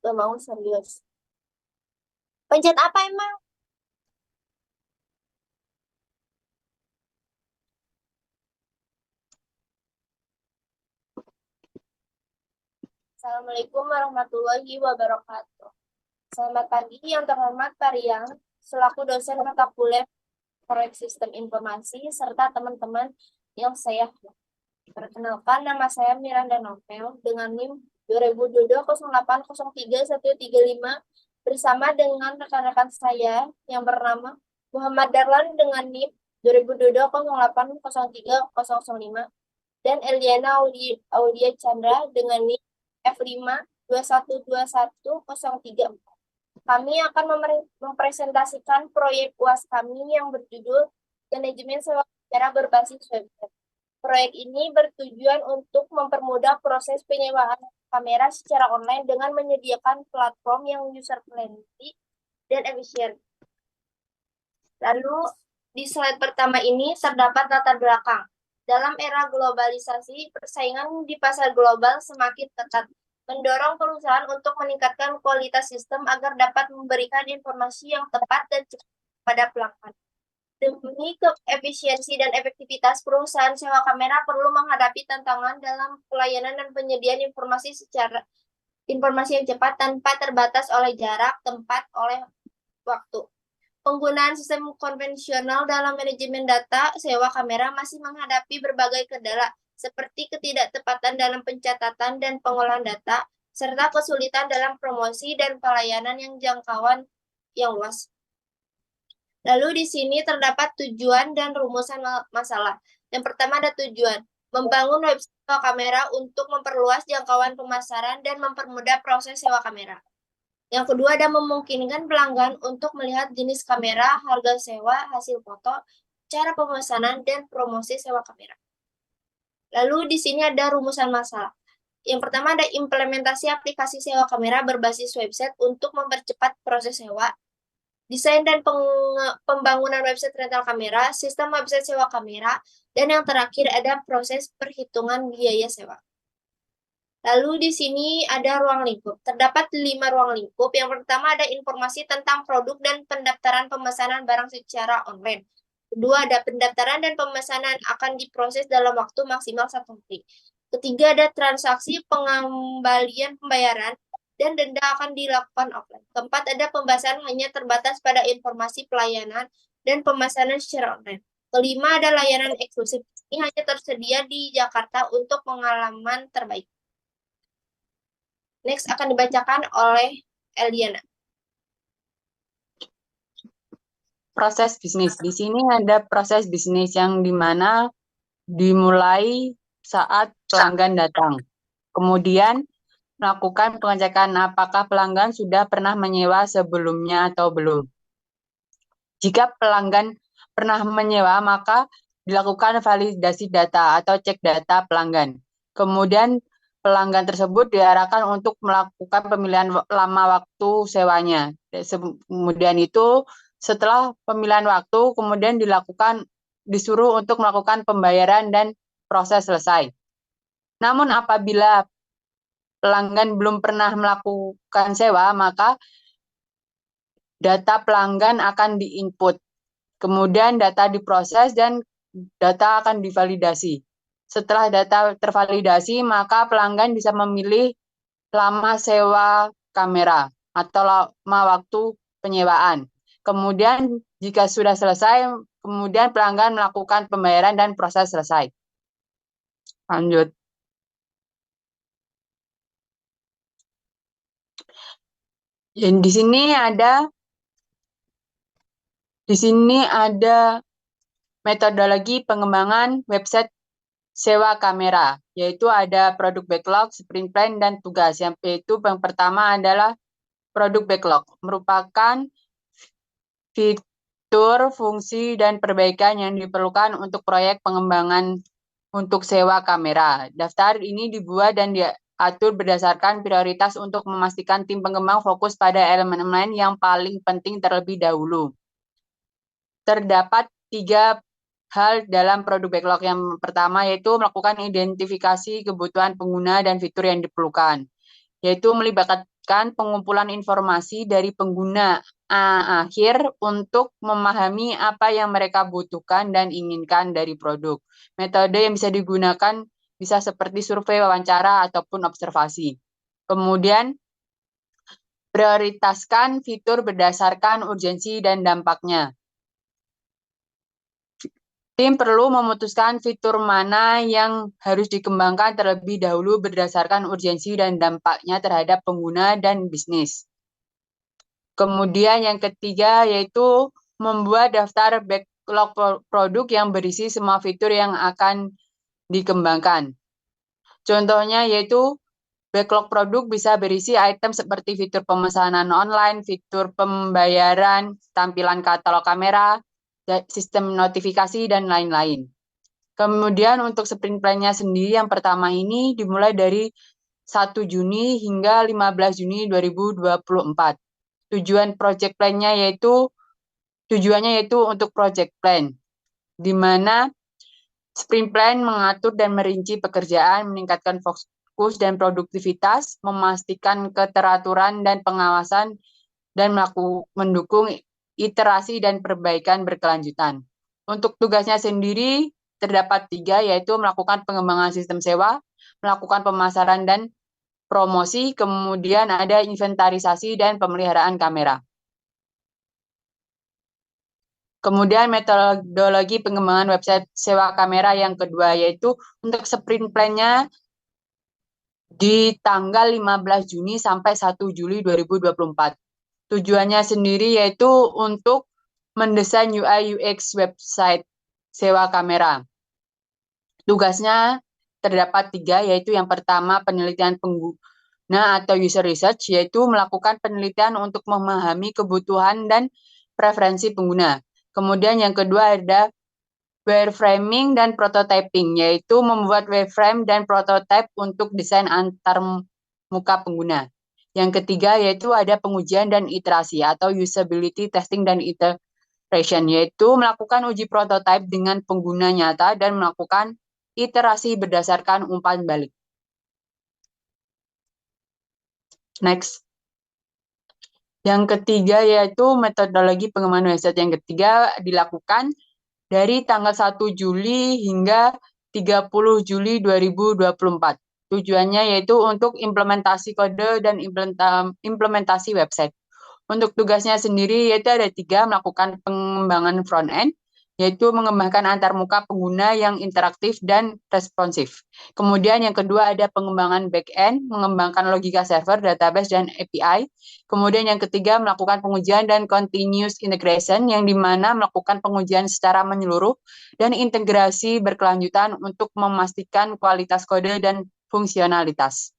Gak mau serius. Pencet apa emang? Assalamualaikum warahmatullahi wabarakatuh. Selamat pagi yang terhormat Pak Riang, selaku dosen mata kuliah Proyek Sistem Informasi, serta teman-teman yang saya perkenalkan, nama saya Miranda Novel dengan NIM 2022-08-03-135 bersama dengan rekan-rekan saya yang bernama Muhammad Darlan dengan NIM 2022-08-03-005 dan Eliana Aulia Chandra dengan NIM F5212103. Kami akan mempresentasikan proyek UAS kami yang berjudul Manajemen Sewa Secara Berbasis Website. Proyek ini bertujuan untuk mempermudah proses penyewaan kamera secara online dengan menyediakan platform yang user-friendly dan efisien. Lalu, di slide pertama ini terdapat latar belakang. Dalam era globalisasi, persaingan di pasar global semakin ketat, mendorong perusahaan untuk meningkatkan kualitas sistem agar dapat memberikan informasi yang tepat dan cepat pada pelanggan. Demi efisiensi dan efektivitas, perusahaan sewa kamera perlu menghadapi tantangan dalam pelayanan dan penyediaan informasi yang cepat tanpa terbatas oleh jarak, tempat, oleh waktu. Penggunaan sistem konvensional dalam manajemen data sewa kamera masih menghadapi berbagai kendala, seperti ketidaktepatan dalam pencatatan dan pengolahan data, serta kesulitan dalam promosi dan pelayanan yang jangkauan yang luas. Lalu di sini terdapat tujuan dan rumusan masalah. Yang pertama ada tujuan, membangun website sewa kamera untuk memperluas jangkauan pemasaran dan mempermudah proses sewa kamera. Yang kedua ada memungkinkan pelanggan untuk melihat jenis kamera, harga sewa, hasil foto, cara pemesanan, dan promosi sewa kamera. Lalu di sini ada rumusan masalah. Yang pertama ada implementasi aplikasi sewa kamera berbasis website untuk mempercepat proses sewa, desain dan pembangunan website rental kamera, sistem website sewa kamera, dan yang terakhir ada proses perhitungan biaya sewa. Lalu di sini ada ruang lingkup. Terdapat 5 ruang lingkup. Yang pertama ada informasi tentang produk dan pendaftaran pemesanan barang secara online. Kedua ada pendaftaran dan pemesanan akan diproses dalam waktu maksimal 1 hari. Ketiga ada transaksi pengembalian pembayaran dan denda akan dilakukan offline. Keempat ada pembahasan hanya terbatas pada informasi pelayanan dan pemesanan secara online. Kelima ada layanan eksklusif. Ini hanya tersedia di Jakarta untuk pengalaman terbaik. Next akan dibacakan oleh Eliana. Proses bisnis. Di sini ada proses bisnis yang dimana dimulai saat pelanggan datang. Kemudian melakukan pengecekan apakah pelanggan sudah pernah menyewa sebelumnya atau belum. Jika pelanggan pernah menyewa, maka dilakukan validasi data atau cek data pelanggan. Kemudian pelanggan tersebut diarahkan untuk melakukan pemilihan lama waktu sewanya. Kemudian itu setelah pemilihan waktu, kemudian disuruh untuk melakukan pembayaran dan proses selesai. Namun apabila pelanggan belum pernah melakukan sewa, maka data pelanggan akan diinput. Kemudian data diproses dan data akan divalidasi. Setelah data tervalidasi, maka pelanggan bisa memilih lama sewa kamera atau lama waktu penyewaan. Kemudian jika sudah selesai, kemudian pelanggan melakukan pembayaran dan proses selesai. Lanjut. Dan di sini ada metodologi pengembangan website sewa kamera, yaitu ada produk backlog, sprint plan, dan tugas. Yaitu yang pertama adalah produk backlog, merupakan fitur, fungsi, dan perbaikan yang diperlukan untuk proyek pengembangan untuk sewa kamera. Daftar ini dibuat dan diatur berdasarkan prioritas untuk memastikan tim pengembang fokus pada elemen-elemen yang paling penting terlebih dahulu. Terdapat 3 hal dalam produk backlog. Yang pertama yaitu melakukan identifikasi kebutuhan pengguna dan fitur yang diperlukan, yaitu melibatkan melibatkan pengumpulan informasi dari pengguna akhir untuk memahami apa yang mereka butuhkan dan inginkan dari produk. Metode yang bisa digunakan bisa seperti survei, wawancara, ataupun observasi. Kemudian, prioritaskan fitur berdasarkan urgensi dan dampaknya. Tim perlu memutuskan fitur mana yang harus dikembangkan terlebih dahulu berdasarkan urgensi dan dampaknya terhadap pengguna dan bisnis. Kemudian yang ketiga yaitu membuat daftar backlog produk yang berisi semua fitur yang akan dikembangkan. Contohnya yaitu backlog produk bisa berisi item seperti fitur pemesanan online, fitur pembayaran, tampilan katalog kamera, sistem notifikasi, dan lain-lain. Kemudian untuk sprint plan-nya sendiri yang pertama ini dimulai dari 1 Juni hingga 15 Juni 2024. Tujuannya yaitu untuk project plan, di mana sprint plan mengatur dan merinci pekerjaan, meningkatkan fokus dan produktivitas, memastikan keteraturan dan pengawasan, dan mendukung iterasi dan perbaikan berkelanjutan. Untuk tugasnya sendiri terdapat 3, yaitu melakukan pengembangan sistem sewa, melakukan pemasaran dan promosi, kemudian ada inventarisasi dan pemeliharaan kamera. Kemudian metodologi pengembangan website sewa kamera yang kedua, yaitu untuk sprint plan-nya di tanggal 15 Juni sampai 1 Juli 2024. Tujuannya sendiri yaitu untuk mendesain UI UX website sewa kamera. Tugasnya terdapat 3, yaitu yang pertama penelitian pengguna atau user research, yaitu melakukan penelitian untuk memahami kebutuhan dan preferensi pengguna. Kemudian yang kedua ada wireframing dan prototyping, yaitu membuat wireframe dan prototype untuk desain antar muka pengguna. Yang ketiga yaitu ada pengujian dan iterasi atau usability testing dan iteration, yaitu melakukan uji prototype dengan pengguna nyata dan melakukan iterasi berdasarkan umpan balik. Next. Yang ketiga yaitu metodologi pengembangan website. Yang ketiga dilakukan dari tanggal 1 Juli hingga 30 Juli 2024. Tujuannya yaitu untuk implementasi kode dan implementasi website. Untuk tugasnya sendiri yaitu ada 3, melakukan pengembangan front-end, yaitu mengembangkan antarmuka pengguna yang interaktif dan responsif. Kemudian yang kedua ada pengembangan back-end, mengembangkan logika server, database, dan API. Kemudian yang ketiga melakukan pengujian dan continuous integration, yang dimana melakukan pengujian secara menyeluruh dan integrasi berkelanjutan untuk memastikan kualitas kode dan fungsionalitas.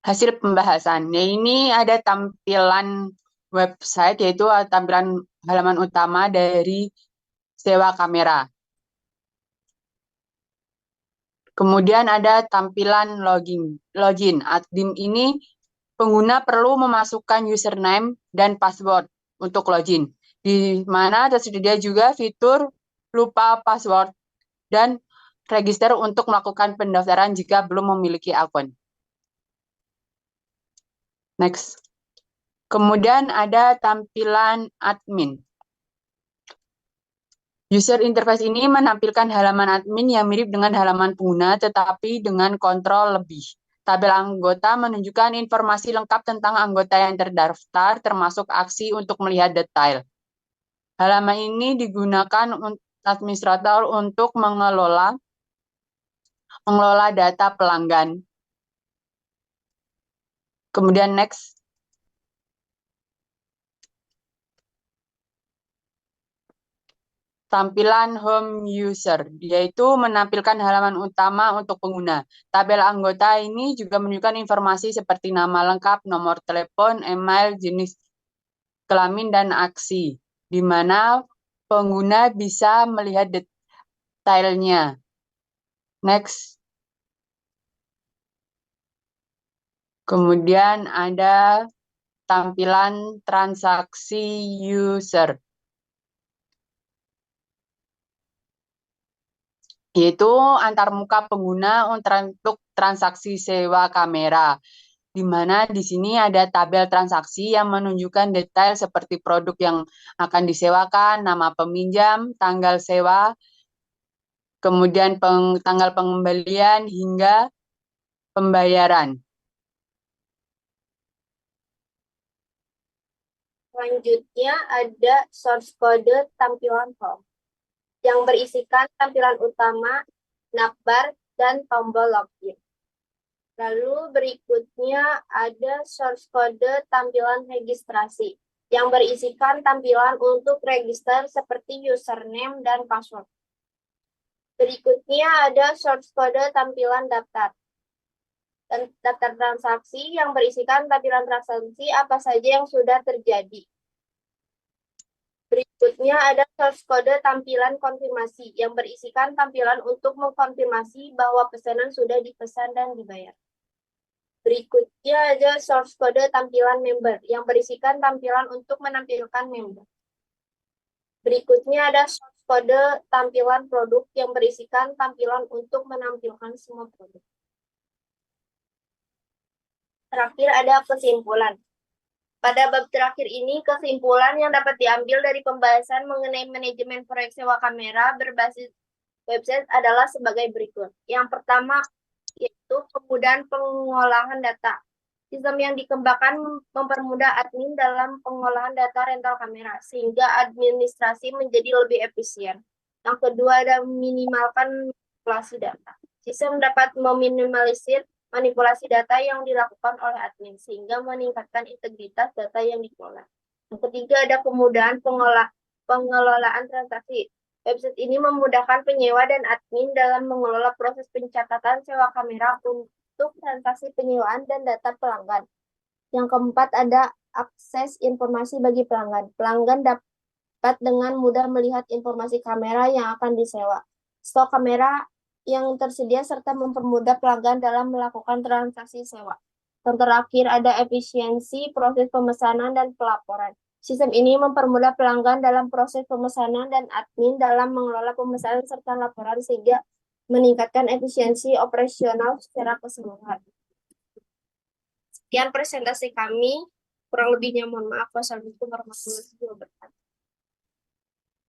hasil pembahasan. Nah, ini ada tampilan website, yaitu tampilan halaman utama dari sewa kamera. Kemudian ada tampilan login. Admin ini pengguna perlu memasukkan username dan password untuk login, di mana tersedia juga fitur lupa password dan register untuk melakukan pendaftaran jika belum memiliki akun. Next. Kemudian ada tampilan admin. User interface ini menampilkan halaman admin yang mirip dengan halaman pengguna, tetapi dengan kontrol lebih. Tabel anggota menunjukkan informasi lengkap tentang anggota yang terdaftar, termasuk aksi untuk melihat detail. Halaman ini digunakan administrator untuk mengelola data pelanggan. Kemudian next. Tampilan home user, yaitu menampilkan halaman utama untuk pengguna. Tabel anggota ini juga menunjukkan informasi seperti nama lengkap, nomor telepon, email, jenis kelamin, dan aksi, di mana pengguna bisa melihat detailnya. Next. Kemudian ada tampilan transaksi user, yaitu antarmuka pengguna untuk transaksi sewa kamera, di mana di sini ada tabel transaksi yang menunjukkan detail seperti produk yang akan disewakan, nama peminjam, tanggal sewa, kemudian tanggal pengembalian hingga pembayaran. Selanjutnya ada source code tampilan home yang berisikan tampilan utama, navbar, dan tombol login. Lalu berikutnya ada source code tampilan registrasi yang berisikan tampilan untuk register seperti username dan password. Berikutnya ada source code tampilan daftar dan daftar transaksi yang berisikan tampilan transaksi apa saja yang sudah terjadi. Berikutnya ada source code tampilan konfirmasi yang berisikan tampilan untuk mengkonfirmasi bahwa pesanan sudah dipesan dan dibayar. Berikutnya ada source code tampilan member yang berisikan tampilan untuk menampilkan member. Berikutnya ada source code tampilan produk yang berisikan tampilan untuk menampilkan semua produk. Terakhir ada kesimpulan. Pada bab terakhir ini, kesimpulan yang dapat diambil dari pembahasan mengenai manajemen proyek sewa kamera berbasis website adalah sebagai berikut. Yang pertama, yaitu kemudahan pengolahan data. Sistem yang dikembangkan mempermudah admin dalam pengolahan data rental kamera, sehingga administrasi menjadi lebih efisien. Yang kedua, ada minimalkan manipulasi data. Sistem dapat meminimalisir manipulasi data yang dilakukan oleh admin, sehingga meningkatkan integritas data yang dikelola. Yang ketiga, ada kemudahan pengelolaan transaksi. Website ini memudahkan penyewa dan admin dalam mengelola proses pencatatan sewa kamera untuk transaksi penyewaan dan data pelanggan. Yang keempat, ada akses informasi bagi pelanggan. Pelanggan dapat dengan mudah melihat informasi kamera yang akan disewa, stok kamera yang tersedia, serta mempermudah pelanggan dalam melakukan transaksi sewa. Yang terakhir, ada efisiensi proses pemesanan dan pelaporan. Sistem ini mempermudah pelanggan dalam proses pemesanan dan admin dalam mengelola pemesanan serta laporan, sehingga meningkatkan efisiensi operasional secara keseluruhan. Sekian presentasi kami. Kurang lebihnya mohon maaf. Wassalamualaikum warahmatullahi wabarakatuh.